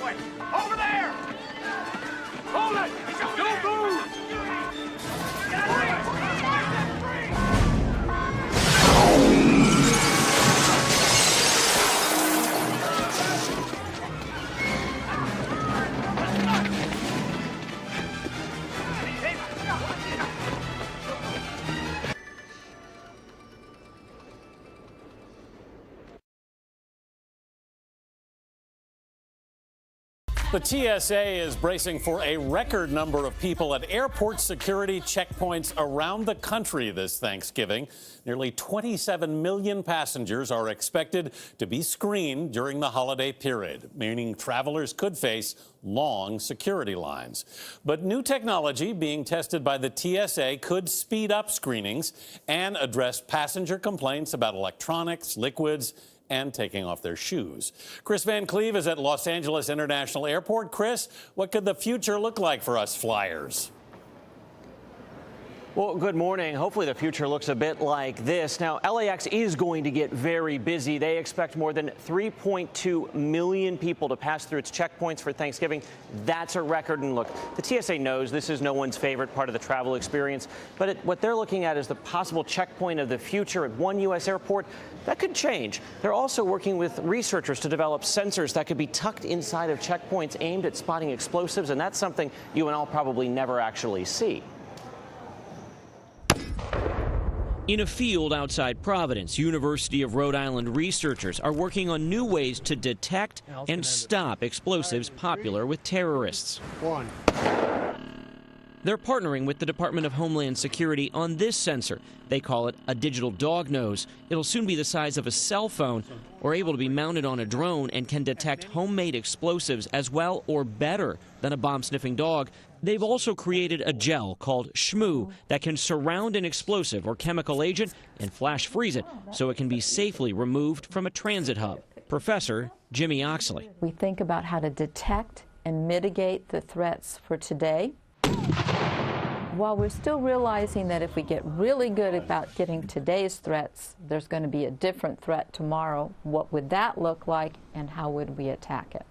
going? Over there! Hold it! Don't move! Get away! The TSA is bracing for a record number of people at airport security checkpoints around the country this Thanksgiving. Nearly 27 million passengers are expected to be screened during the holiday period, meaning travelers could face long security lines. But new technology being tested by the TSA could speed up screenings and address passenger complaints about electronics, liquids, and taking off their shoes. Chris Van Cleve is at Los Angeles International Airport. Chris, what could the future look like for us flyers? Well, good morning. Hopefully the future looks a bit like this. Now, LAX is going to get very busy. They expect more than 3.2 million people to pass through its checkpoints for Thanksgiving. That's a record. And look, the TSA knows this is no one's favorite part of the travel experience. But what they're looking at is the possible checkpoint of the future at one U.S. airport. That could change. They're also working with researchers to develop sensors that could be tucked inside of checkpoints aimed at spotting explosives. And that's something you and I'll probably never actually see. In a field outside Providence, University of Rhode Island researchers are working on new ways to detect and stop explosives popular with terrorists. They're partnering with the Department of Homeland Security on this sensor. They call it a digital dog nose. It'll soon be the size of a cell phone or able to be mounted on a drone and can detect homemade explosives as well or better than a bomb-sniffing dog. They've also created a gel called Shmoo that can surround an explosive or chemical agent and flash freeze it so it can be safely removed from a transit hub. Professor Jimmy Oxley. We think about how to detect and mitigate the threats for today, while we're still realizing that if we get really good about getting today's threats, there's going to be a different threat tomorrow. What would that look like, and how would we attack it?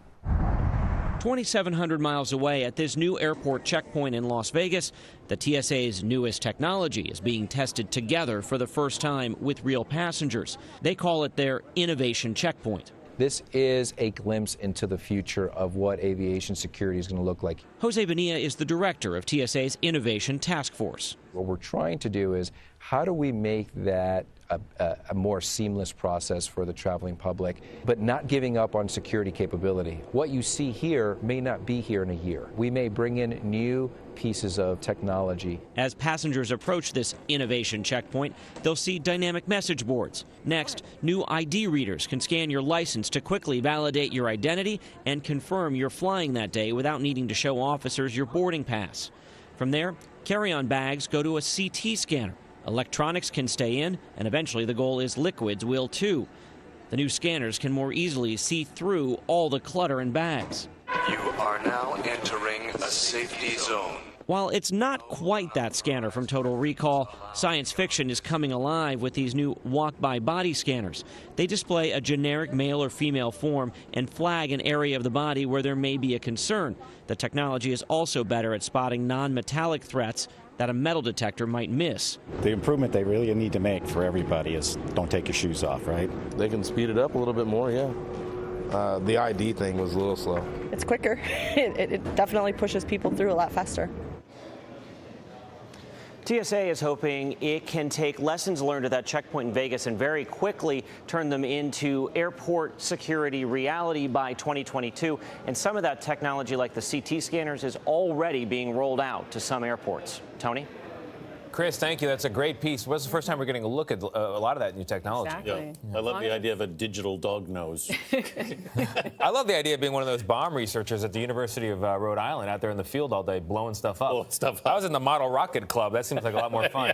2,700 miles away at this new airport checkpoint in Las Vegas, the TSA's newest technology is being tested together for the first time with real passengers. They call it their innovation checkpoint. This is a glimpse into the future of what aviation security is going to look like. Jose Bonilla is the director of TSA's Innovation Task Force. What we're trying to do is, how do we make that a more seamless process for the traveling public, but not giving up on security capability. What you see here may not be here in a year. We may bring in new pieces of technology. As passengers approach this innovation checkpoint, they'll see dynamic message boards. Next, new ID readers can scan your license to quickly validate your identity and confirm you're flying that day without needing to show officers your boarding pass. From there, carry-on bags go to a CT scanner. Electronics can stay in, and eventually the goal is liquids will too. The new scanners can more easily see through all the clutter in bags. You are now entering a safety zone. While it's not quite that scanner from Total Recall, science fiction is coming alive with these new walk-by body scanners. They display a generic male or female form and flag an area of the body where there may be a concern. The technology is also better at spotting non-metallic threats that a metal detector might miss. The improvement they really need to make for everybody is don't take your shoes off, right? They can speed it up a little bit more, yeah. The ID thing was a little slow. It's quicker. It definitely pushes people through a lot faster. TSA is hoping it can take lessons learned at that checkpoint in Vegas and very quickly turn them into airport security reality by 2022. And some of that technology, like the CT scanners, is already being rolled out to some airports. Tony? Chris, thank you. That's a great piece. What's the first time we're getting a look at a lot of that new technology? Exactly. Yeah. I love the idea of a digital dog nose. I love the idea of being one of those bomb researchers at the University of Rhode Island out there in the field all day blowing stuff up. Blowing stuff up. I was in the Model Rocket Club. That seems like a lot more fun.